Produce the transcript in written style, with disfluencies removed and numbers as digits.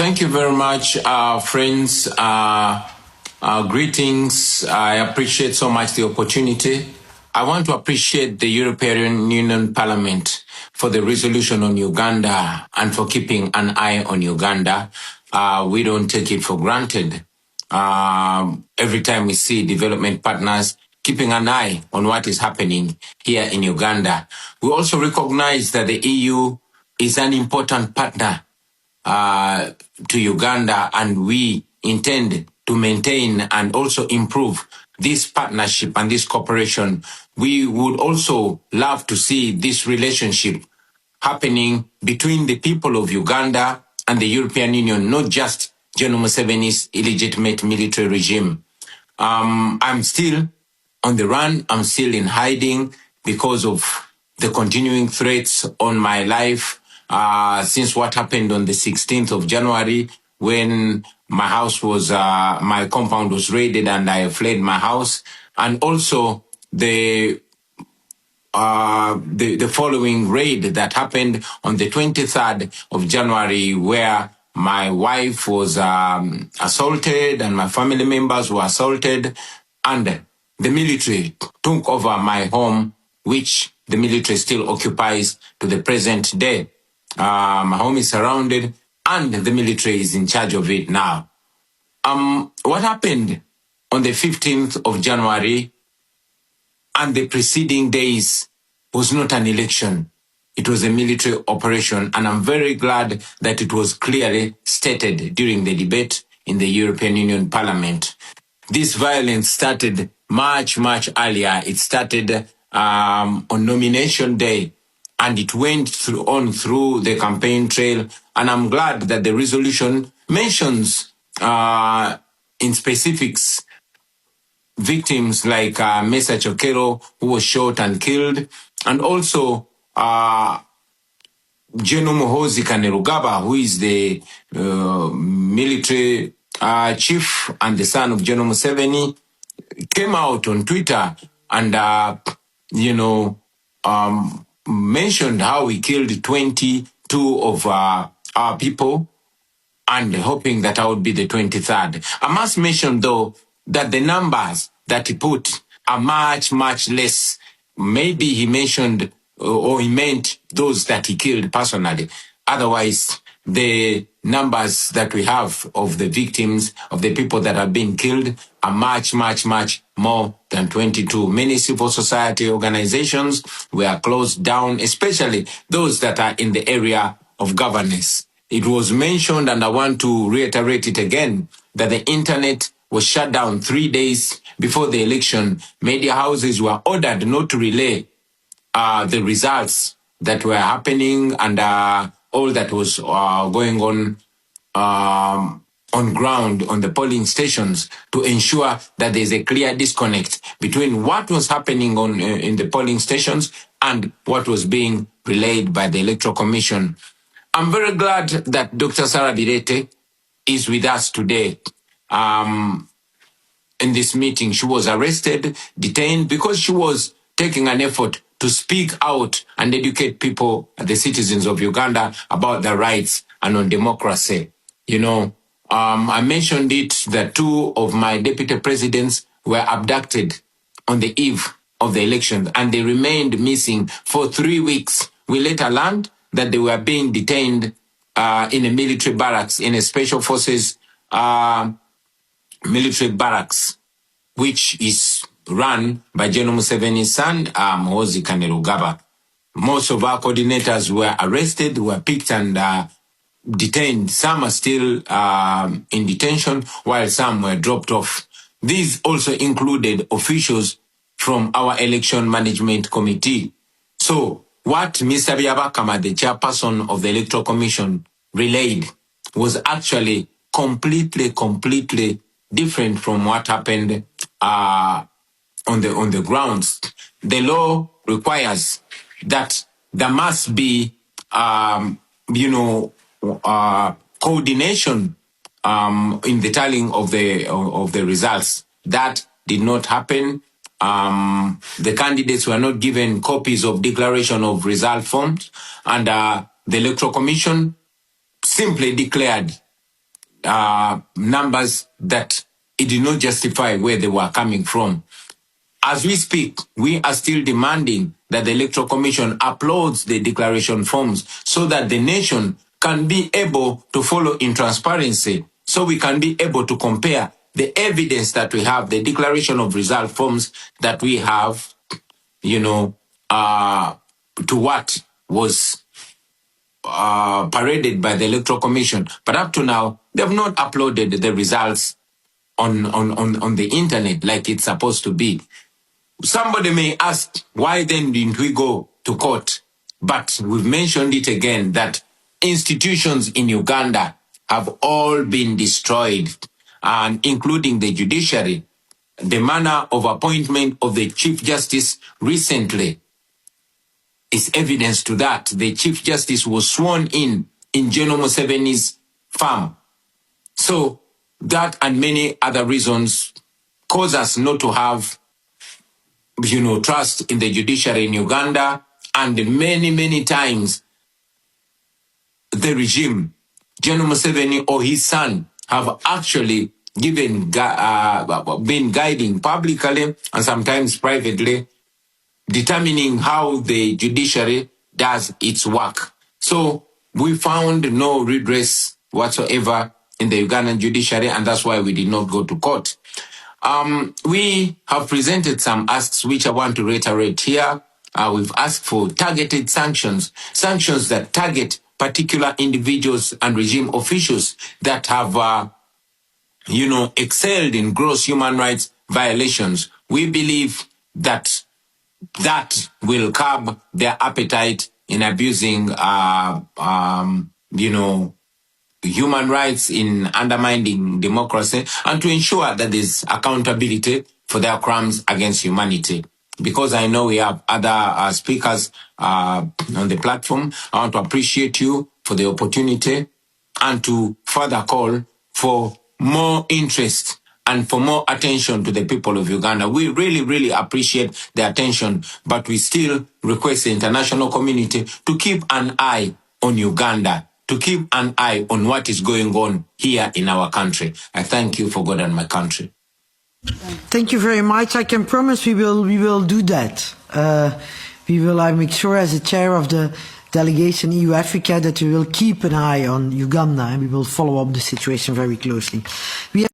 Thank you very much, friends. Greetings. I appreciate so much the opportunity. I want to appreciate the European Union Parliament for the resolution on Uganda and for keeping an eye on Uganda. We don't take it for granted. Every time we see development partners keeping an eye on what is happening here in Uganda. We also recognize that the EU is an important partner to Uganda, and we intend to maintain and also improve this partnership and this cooperation. We would also love to see this relationship happening between the people of Uganda and the European Union, not just General Museveni's illegitimate military regime. I'm still on the run. I'm still in hiding because of the continuing threats on my life since what happened on the 16th of January when my house was, my compound was raided and I fled my house. And also the following raid that happened on the 23rd of January where my wife was assaulted and my family members were assaulted, and the military took over my home, which the military still occupies to the present day. My home is surrounded and the military is in charge of it now. What happened on the 15th of January and the preceding days was not an election. It was a military operation, and I'm very glad that it was clearly stated during the debate in the European Union Parliament. This violence started much earlier. It started on nomination day, and it went through the campaign trail. And I'm glad that the resolution mentions in specifics victims like Mesa Chokero, who was shot and killed, and also General Muhoozi Kainerugaba, who is the military chief and the son of General Museveni, came out on Twitter and, mentioned how he killed 22 of our people, and hoping that I would be the 23rd. I must mention, though, that the numbers that he put are much less. Maybe he mentioned or he meant those that he killed personally. Otherwise, the numbers that we have of the victims, of the people that have been killed, are much more than 22. Many civil society organizations were closed down, especially those that are in the area of governance. It was mentioned, and I want to reiterate it again, that the internet was shut down 3 days before the election. Media houses were ordered not to relay the results that were happening and all that was going on ground on the polling stations, to ensure that there's a clear disconnect between what was happening in the polling stations and what was being relayed by the Electoral Commission. I'm very glad that Dr. Sarah Birete is with us today. In this meeting, she was arrested, detained, because she was taking an effort to speak out and educate people, the citizens of Uganda, about their rights and on democracy. I mentioned it that 2 of my deputy presidents were abducted on the eve of the election, and they remained missing for 3 weeks. We later learned that they were being detained in a military barracks, in a special forces military barracks, which is run by General Museveni's son, Muhoozi Kainerugaba. Most of our coordinators were arrested, were picked and detained. Some are still in detention, while some were dropped off. These also included officials from our election management committee. So what Mr. Byabakama, the chairperson of the Electoral Commission, relayed was actually completely different from what happened on the grounds. The law requires that there must be, coordination in the tallying of the results. That did not happen. The candidates were not given copies of declaration of result forms, and the Electoral Commission simply declared numbers that it did not justify where they were coming from. As we speak, we are still demanding that the Electoral Commission uploads the declaration forms so that the nation can be able to follow in transparency, so we can be able to compare the evidence that we have, the declaration of result forms that we have, to what was paraded by the Electoral Commission. But up to now, they have not uploaded the results on the internet like it's supposed to be. Somebody may ask, why then didn't we go to court? But we've mentioned it again that institutions in Uganda have all been destroyed, and including the judiciary. The manner of appointment of the Chief Justice recently is evidence to that. The Chief Justice was sworn in General Museveni's farm. So that and many other reasons cause us not to have trust in the judiciary in Uganda, and many times the regime, General Museveni or his son, have actually been guiding publicly and sometimes privately, determining how the judiciary does its work. So we found no redress whatsoever in the Ugandan judiciary, and that's why we did not go to court. We have presented some asks which I want to reiterate here. We've asked for targeted sanctions that target particular individuals and regime officials that have, excelled in gross human rights violations. We believe that will curb their appetite in abusing, human rights, in undermining democracy, and to ensure that there's accountability for their crimes against humanity. Because I know we have other speakers on the platform, I want to appreciate you for the opportunity and to further call for more interest and for more attention to the people of Uganda. We really appreciate the attention, but we still request the international community to keep an eye on Uganda, to keep an eye on what is going on here in our country. I thank you for God and my country. Thank you very much. I can promise we will do that. I make sure as the chair of the delegation EU Africa that we will keep an eye on Uganda and we will follow up the situation very closely.